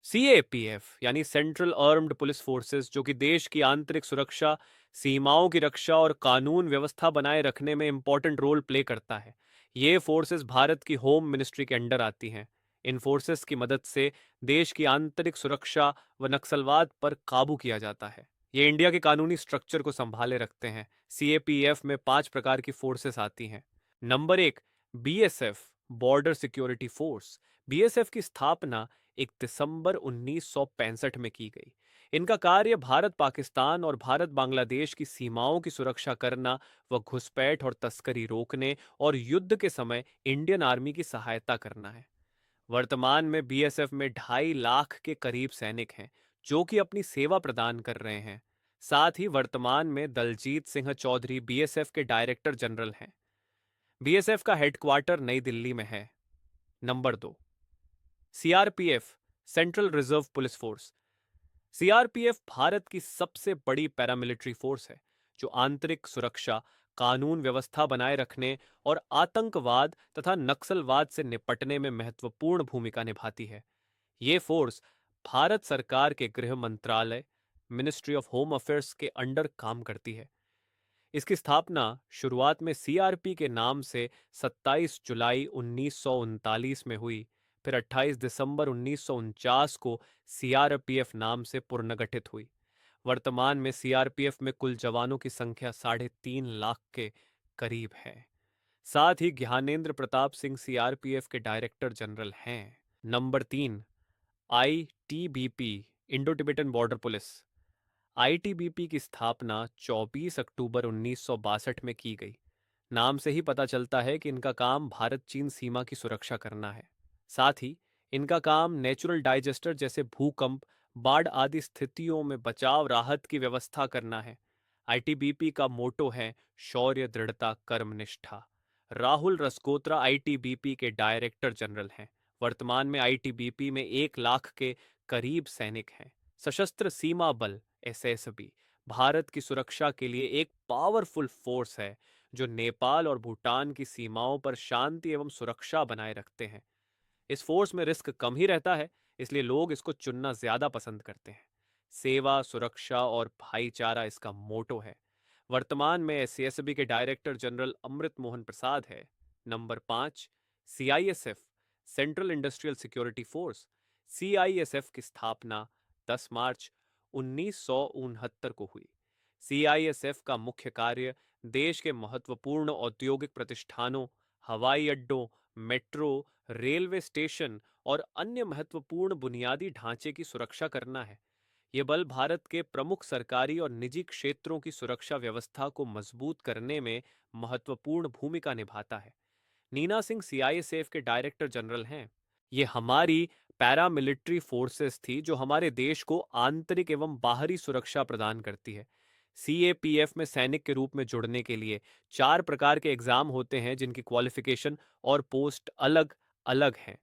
CAPF यानी central armed police forces, जो कि देश की आंतरिक सुरक्षा, सीमाओं की रक्षा और कानून व्यवस्था बनाए रखने में इंपॉर्टेंट रोल प्ले करता है। ये फोर्सेस भारत की होम मिनिस्ट्री के अंडर आती हैं। इन फोर्सेस की मदद से देश की आंतरिक सुरक्षा व नक्सलवाद पर काबू किया जाता है। ये इंडिया के कानूनी स्ट्रक्चर को संभाले रखते हैं। सीएपीएफ में 5 प्रकार की फोर्सेस आती हैं। Number 1, BSF, border security force. BSF की स्थापना 1 दिसंबर 1965 में की गई। इनका कार्य भारत पाकिस्तान और भारत बांग्लादेश की सीमाओं की सुरक्षा करना व घुसपैठ और तस्करी रोकने और युद्ध के समय इंडियन आर्मी की सहायता करना है। वर्तमान में बीएसएफ में 2.5 लाख के करीब सैनिक हैं, जो कि अपनी सेवा प्रदान कर रहे हैं। साथ ही वर्तमान में दलजीत सिंह चौधरी बीएसएफ के डायरेक्टर जनरल हैं। बीएसएफ का हेडक्वार्टर नई दिल्ली में है। Number 2, CRPF, central reserve police force. CRPF Bharat की सबसे बड़ी पैरामिलिट्री फोर्स है, जो आंतरिक सुरक्षा, कानून व्यवस्था बनाए रखने और आतंकवाद तथा नक्सलवाद से निपटने में महत्वपूर्ण भूमिका निभाती है। ये फोर्स भारत सरकार के गृह मंत्रालय, मिनिस्ट्री ऑफ होम अफेयर्स के अंडर काम करती है। इसकी स्थापना शुरुआत में सीआरपी के नाम से 27 जुलाई 1939 में हुई, फिर 28 दिसंबर 1949 को सीआरपीएफ नाम से पुनर्गठित हुई। वर्तमान में सीआरपीएफ में कुल जवानों की संख्या 3.5 लाख के करीब है। साथ ही ज्ञानेंद्र प्रताप सिंह सीआरपीएफ के डायरेक्टर जनरल हैं। Number 3, ITBP, Indo Tibetan border police. ITBP की स्थापना 24 अक्टूबर 1962 में की गई। नाम से ही पता चलता है कि इनका काम भारत चीन सीमा की सुरक्षा करना है। साथ ही इनका काम नेचुरल डाइजेस्टर जैसे भूकंप, बाढ़ आदि स्थितियों में बचाव राहत की व्यवस्था करना है। आईटीबीपी का मोटो है शौर्य, दृढ़ता, कर्मनिष्ठा। राहुल रसकोत्रा आईटीबीपी के डायरेक्टर जनरल हैं। वर्तमान में आईटीबीपी में 1 लाख के करीब सैनिक हैं। सशस्त्र सीमा बल एसएसबी भारत की सुरक्षा के लिए एक पावरफुल फोर्स है, जो नेपाल और भूटान की सीमाओं पर शांति एवं सुरक्षा बनाए रखते हैं। इस फोर्स में रिस्क कम ही रहता है, इसलिए लोग इसको चुनना ज्यादा पसंद करते हैं। सेवा, सुरक्षा और भाईचारा इसका मोटो है। वर्तमान में एससीएसबी के डायरेक्टर जनरल अमृत मोहन प्रसाद है। Number 5, CISF, central industrial security force. CISF की स्थापना 10 मार्च 1969 को हुई। सीआईएसएफ का मुख्य कार्य देश के महत्वपूर्ण औद्योगिक प्रतिष्ठानों, हवाई अड्डों, मेट्रो, रेलवे स्टेशन और अन्य महत्वपूर्ण बुनियादी ढांचे की सुरक्षा करना है। ये बल भारत के प्रमुख सरकारी और निजी क्षेत्रों की सुरक्षा व्यवस्था को मजबूत करने में महत्वपूर्ण भूमिका निभाता है। नीना सिंह सीआईएसएफ के डायरेक्टर जनरल हैं। ये हमारी पैरामिलिट्री फोर्सेस थी, जो हमारे देश को आंतरिक एवं बाहरी सुरक्षा प्रदान करती है। सीएपीएफ में सैनिक के रूप में जुड़ने के लिए 4 प्रकार के एग्जाम होते हैं, जिनकी क्वालिफिकेशन और पोस्ट अलग अलग हैं।